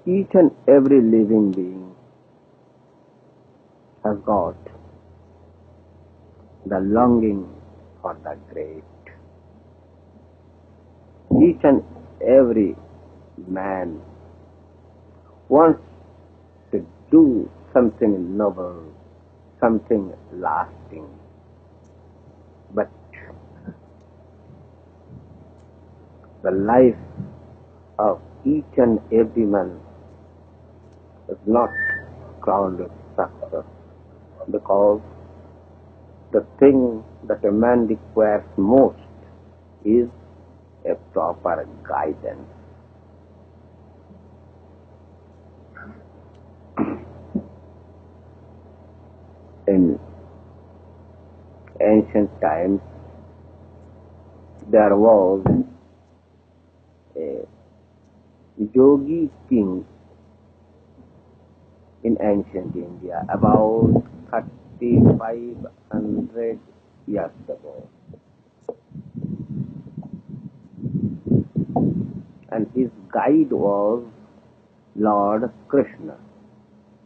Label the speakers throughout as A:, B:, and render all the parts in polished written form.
A: Each and every living being has got the longing for the great. Each and every man wants to do something noble, something lasting. But the life of each and every man is not crowned with success, because the thing that a man requires most is a proper guidance. In ancient times, there was a yogi king in ancient India about 3,500 years ago. And his guide was Lord Krishna.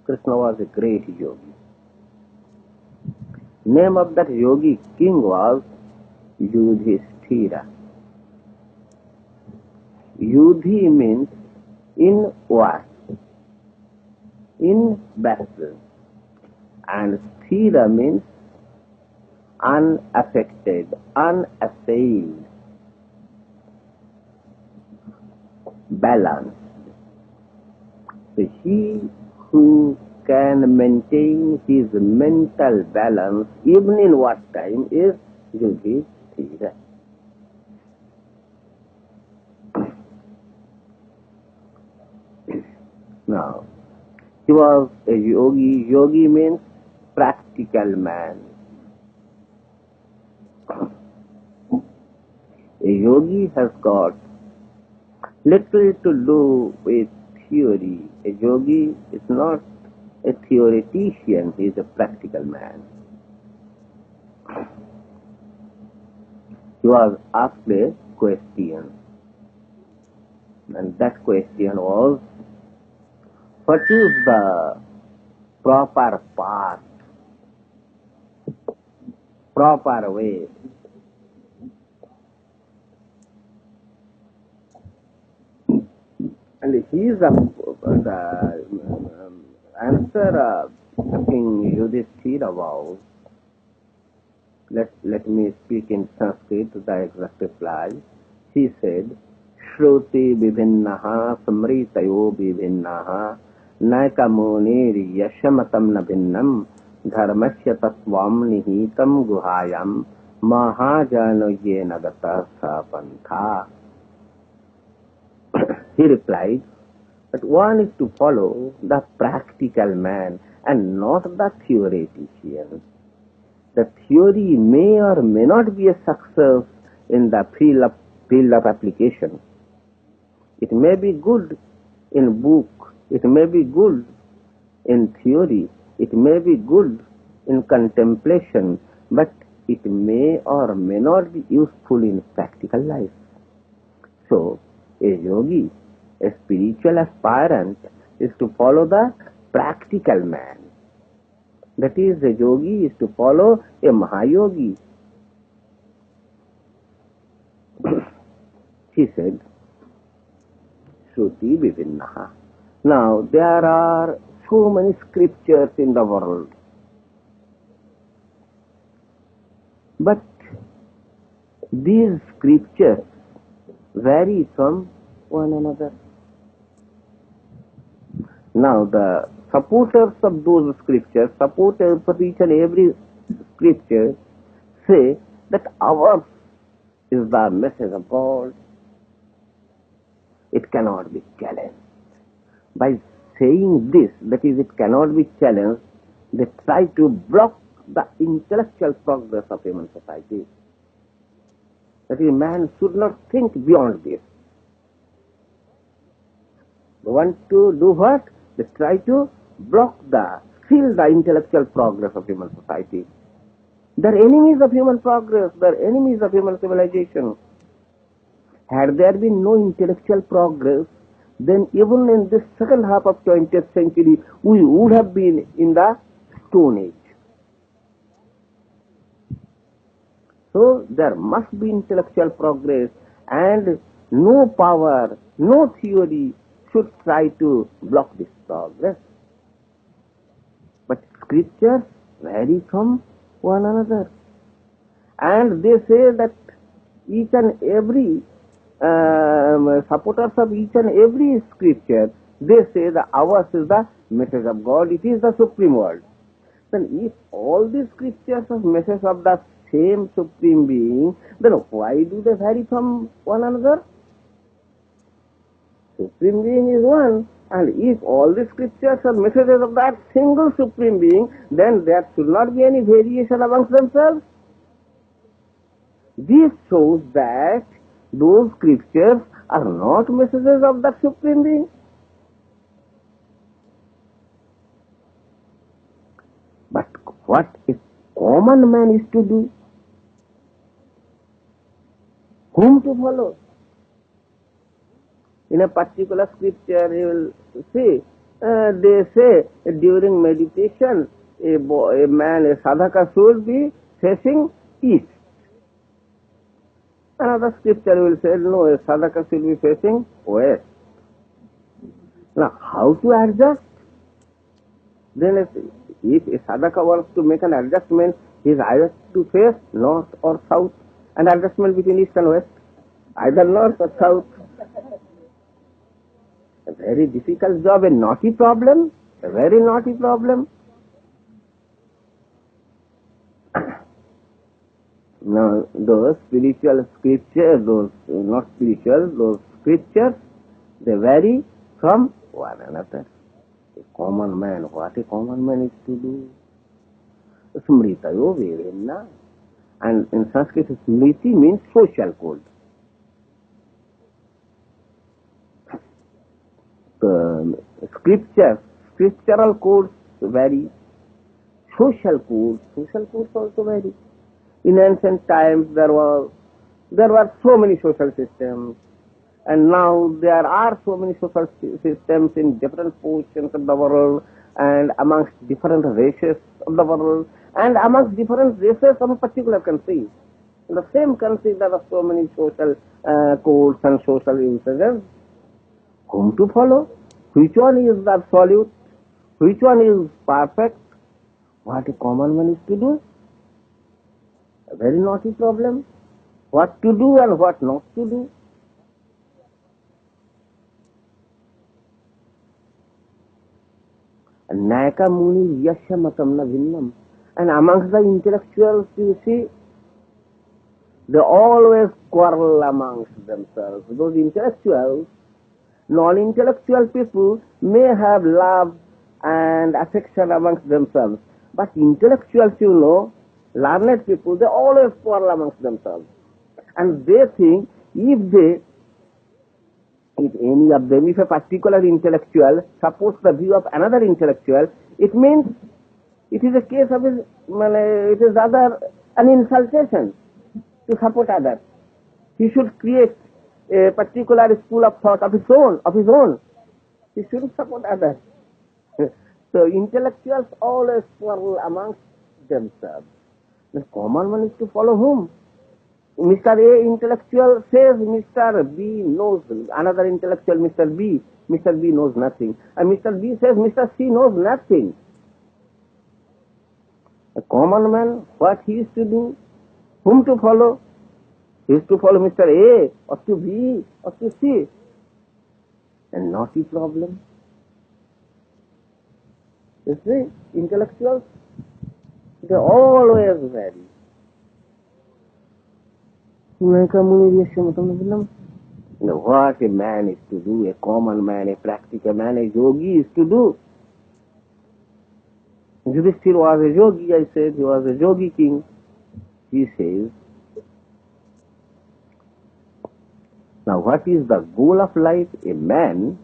A: Krishna was a great yogi. Name of that yogi king was Yudhishthira. Yudhi means in war, in battle, and Sthira means unaffected, unassailed, balanced. So he who can maintain his mental balance even in wartime is Yudhishthira. Now, he was a yogi. Yogi means practical man. A yogi has got little to do with theory. A yogi is not a theoretician, he is a practical man. He was asked a question, and that question was, what is the proper path, proper way? And he is the answer King Yudhishthira was, let me speak in Sanskrit, the exact reply. He said, Shruti vibhinnaha samritayo vibhinnaha naika munir yashamatam nabhinnam dharmasya tatvam nihitam guhayam mahajano yena gata sapantha. He replied that one is to follow the practical man and not the theoretician. The theory may or may not be a success in the field of application. It may be good in book, it may be good in theory, it may be good in contemplation, but it may or may not be useful in practical life. So, a yogi, a spiritual aspirant, is to follow the practical man. That is, a yogi is to follow a Mahayogi. He said, Shruti Vivinnaha. Now, there are so many scriptures in the world, but these scriptures vary from one another. Now, the supporters of those scriptures, supporters of each and every scripture, say that ours is the message of God. It cannot be challenged. By saying this, that is, it cannot be challenged, they try to block the intellectual progress of human society. That is, man should not think beyond this. They want to do what? They try to still the intellectual progress of human society. They are enemies of human progress, they are enemies of human civilization. Had there been no intellectual progress, then even in this second half of 20th century, we would have been in the Stone Age. So there must be intellectual progress, and no power, no theory should try to block this progress. But scriptures vary from one another. And they say that each and every supporters of each and every scripture, they say that ours is the message of God, it is the supreme word. Then if all these scriptures are message of the same supreme being, then why do they vary from one another? Supreme being is one, and if all the scriptures are messages of that single supreme being, then there should not be any variation amongst themselves. This shows that those scriptures are not messages of that supreme being. But what a common man is to do? Whom to follow? In a particular scripture, you will see, they say during meditation, a sadhaka should be facing east. Another scripture will say, no, a sadhaka should be facing west. Now, how to adjust? Then if a sadhaka wants to make an adjustment, he is either to face north or south, an adjustment between east and west, either north or south. A very difficult job, a naughty problem, a very naughty problem. Now, those spiritual scriptures, those not spiritual, those scriptures, they vary from one another. A common man, what a common man is to do? Smritayo verenna. And in Sanskrit, smriti means social code. The scriptural codes vary. Social codes also vary. In ancient times, there were so many social systems, and now there are so many social systems in different portions of the world, and amongst different races of the world, and amongst different races of a particular country. In the same country, there are so many social codes and social usages. Whom to follow? Which one is the absolute? Which one is perfect? What a common man is to do? A very naughty problem. What to do and what not to do. Nayaka muni yasya matam na vinnam. And amongst the intellectuals, you see, they always quarrel amongst themselves. Those intellectuals, non-intellectual people may have love and affection amongst themselves. But intellectuals, you know, learned people, they always quarrel amongst themselves. And they think if any of them, if a particular intellectual supports the view of another intellectual, it means it is a case of it is rather an insultation to support others. He should create a particular school of thought of his own. He shouldn't support others. So intellectuals always quarrel amongst themselves. The common one is to follow whom? Mr. A intellectual says Mr. B knows, another intellectual Mr. B knows nothing. And Mr. B says Mr. C knows nothing. A common man, what he is to do? Whom to follow? He is to follow Mr. A or to B or to C. A naughty problem. You see, intellectuals, they always vary. What a man is to do, a common man, a practical man, a yogi is to do. Yudhishthira was a yogi, I said, he was a yogi king. He says, now what is the goal of life? A man,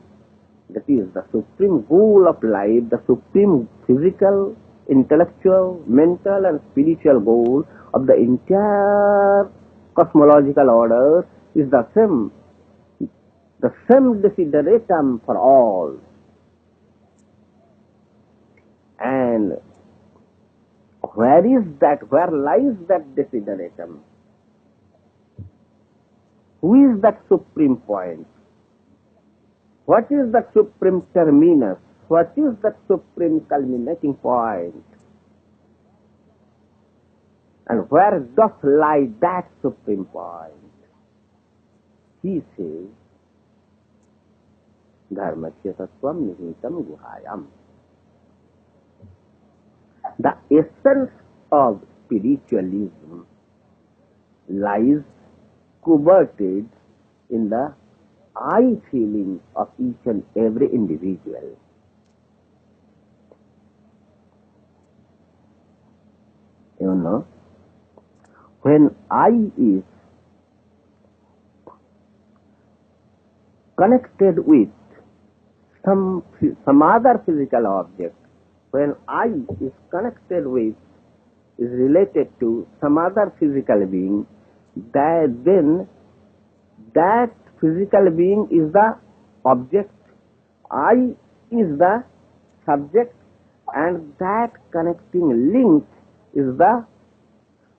A: that is the supreme goal of life, the supreme physical, intellectual, mental and spiritual goal of the entire cosmological order is the same. the same desideratum for all. And where is that? Where lies that desideratum? Who is that supreme point? What is the supreme terminus? What is the supreme culminating point? And where doth lie that supreme point? He says, Dharmasya tattvam nihitam guhayam. The essence of spiritualism lies coverted in the I feeling of each and every individual. You know, when I is connected with some other physical object, when I is connected with, is related to some other physical being, then that physical being is the object, I is the subject, and that connecting link is the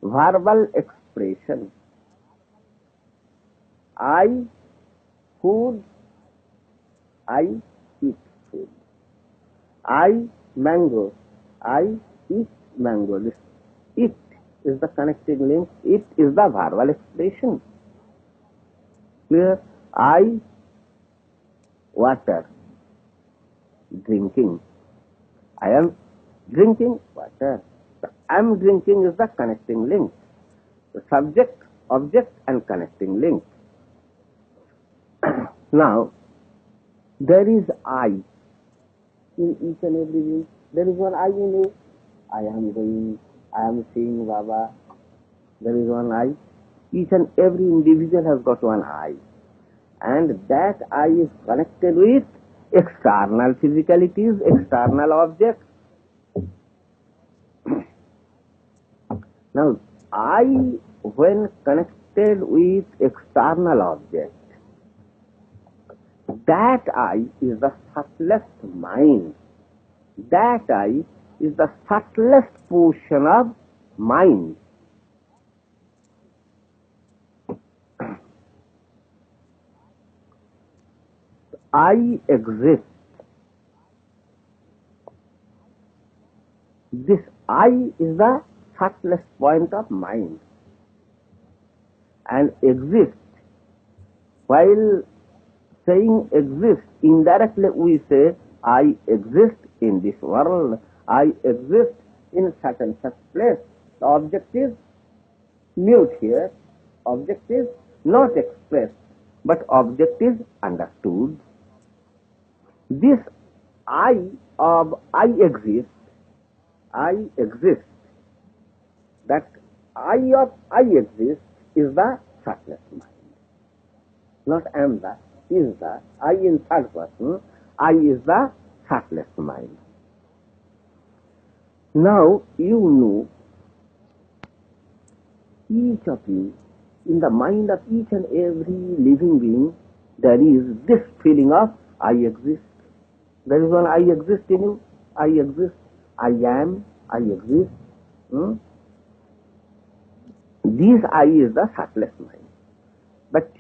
A: verbal expression. I food, I eat food. I mango, I eat mango. This it is the connecting link, it is the verbal expression. Clear? I water, drinking. I am drinking water. The I am drinking is the connecting link. The subject, object and connecting link. Now, there is I in each and every being. There is one I in you. I am going, I am seeing Baba. There is one I. Each and every individual has got one I. And that I is connected with external physicalities, external objects. Now, I, when connected with external objects, that I is the subtlest mind. That I is the subtlest portion of mind. I exist. This I is the subtlest point of mind. And exist, while saying exist, indirectly we say, I exist in this world, I exist in such and such place. The object is mute here, object is not expressed, but object is understood. This I of I exist, that I of I exist is the subtlest mind. Not am the, is the, I in third person, I is the subtlest mind. Now you know, each of you, in the mind of each and every living being, there is this feeling of I exist. There is one I exist in you, I exist, I am, I exist. This I is the subtlest mind. But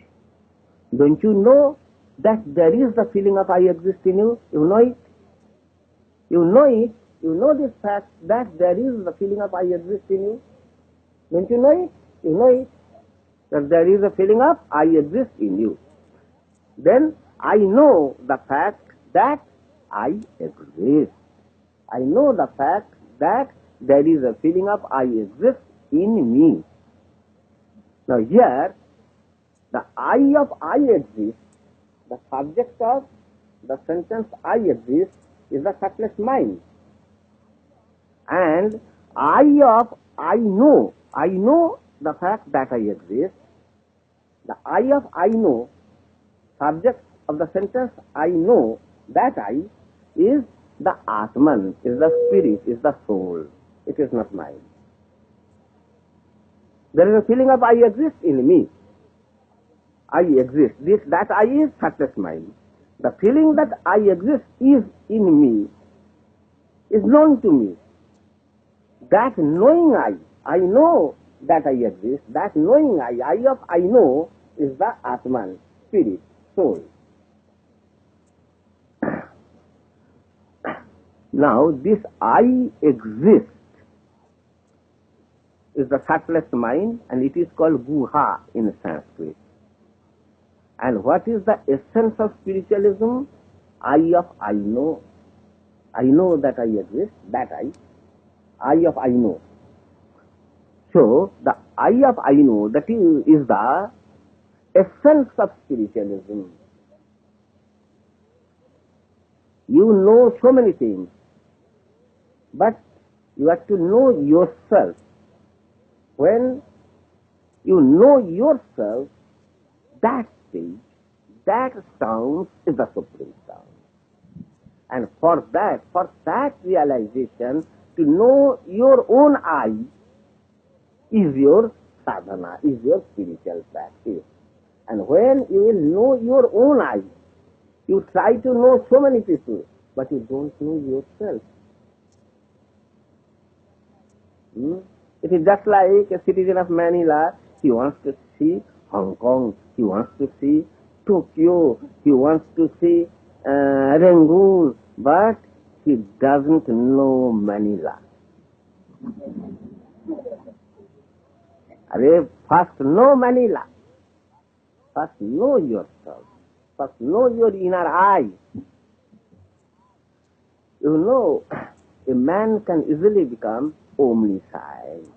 A: don't you know that there is the feeling of I exist in you? You know it. You know it. You know this fact that there is the feeling of I exist in you. Don't you know it? You know it. That there is a feeling of I exist in you. Then I know the fact that I exist. I know the fact that there is a feeling of I exist in me. Now here, the I of I exist, the subject of the sentence I exist is the subtlest mind. And I of I know the fact that I exist. The I of I know, subject of the sentence I know that I is the Atman, is the spirit, is the soul. It is not mine. There is a feeling of I exist in me. I exist. That I is surface mind. The feeling that I exist is in me, is known to me. That knowing I know that I exist, that knowing I of I know is the Atman, spirit, soul. Now this I exist is the subtlest mind, and it is called Guha in Sanskrit. And what is the essence of spiritualism? I of I know. I know that I exist, that I of I know. So, the I of I know, that is the essence of spiritualism. You know so many things, but you have to know yourself. When you know yourself, that stage, that sound is the supreme sound. And for that realization, to know your own I is your sadhana, is your spiritual practice. And when you will know your own I, you try to know so many people, but you don't know yourself. It is just like a citizen of Manila, he wants to see Hong Kong, he wants to see Tokyo, he wants to see Rangoon, but he doesn't know Manila. First know Manila. First know yourself. First know your inner eye. You know, a man can easily become omniscient.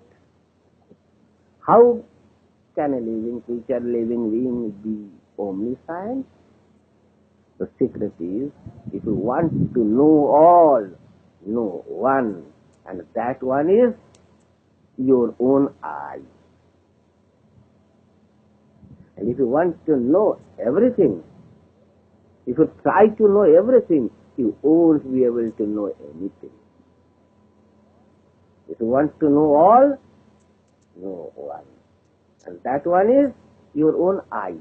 A: How can a living creature, living being be omniscient? The secret is, if you want to know all, know one, and that one is your own I. And if you want to know everything, if you try to know everything, you won't be able to know anything. If you want to know all, know one. And that one is your own I.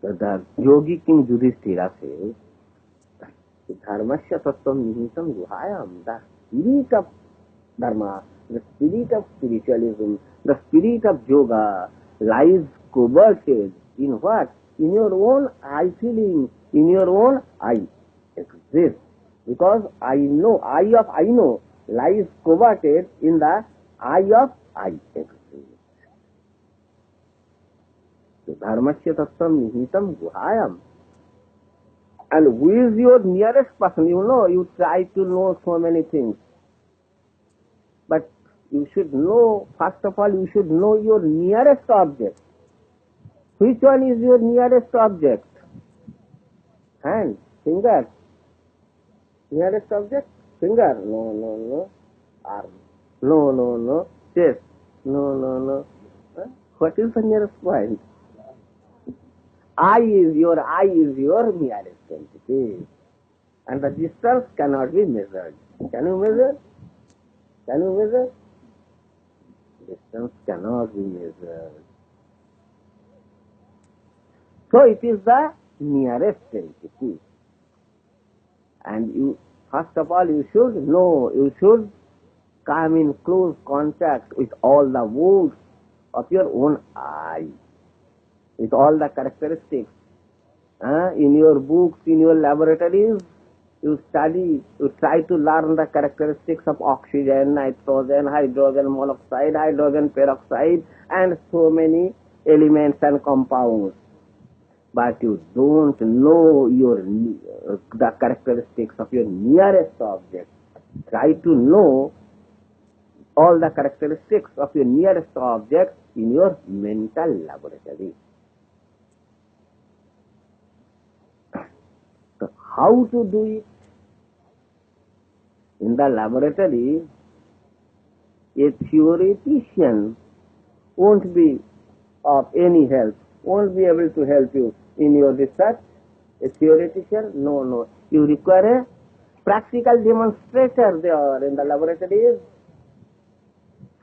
A: So the yogi King Yudhishthira says, Dharmasya tattvam nihitam guhayam. The spirit of dharma, the spirit of spiritualism, the spirit of yoga lies coverted in what? In your own I feeling, in your own I exist. Because I know, I of I know lies coverted in the I of I exist. So dharmasya tattvam nihitam guhayam. And who is your nearest person? You know, you try to know so many things. But you should know, first of all, you should know your nearest object. Which one is your nearest object? Hand, finger. Nearest object? Finger. No. Arm. No. Chest. No. What is the nearest point? I is your nearest entity. And the distance cannot be measured. Can you measure? Distance cannot be measured. So it is the nearest entity. And you, first of all, you should know, you should come in close contact with all the moods of your own I, with all the characteristics. In your books, in your laboratories, you study, you try to learn the characteristics of oxygen, nitrogen, hydrogen monoxide, hydrogen peroxide, and so many elements and compounds. But you don't know the characteristics of your nearest object. Try to know all the characteristics of your nearest object in your mental laboratory. So how to do it? In the laboratory, a theoretician won't be of any help, won't be able to help you in your research. A theoretician? No. You require a practical demonstrator there in the laboratories.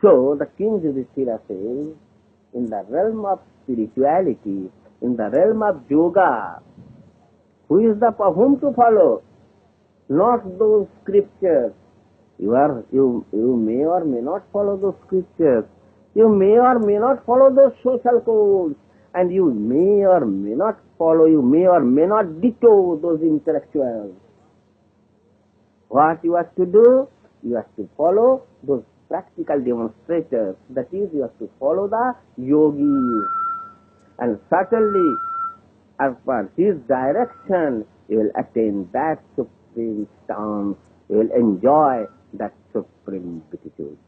A: So the King Yudhishthira says, in the realm of spirituality, in the realm of yoga, whom to follow? Not those scriptures. You may or may not follow those scriptures. You may or may not follow those social codes. And you may or may not follow, you may or may not ditto those intellectuals. What you have to do? You have to follow those practical demonstrators. That is, you have to follow the yogis. And certainly, as per his direction, you will attain that supreme stance. You will enjoy that supreme beatitude.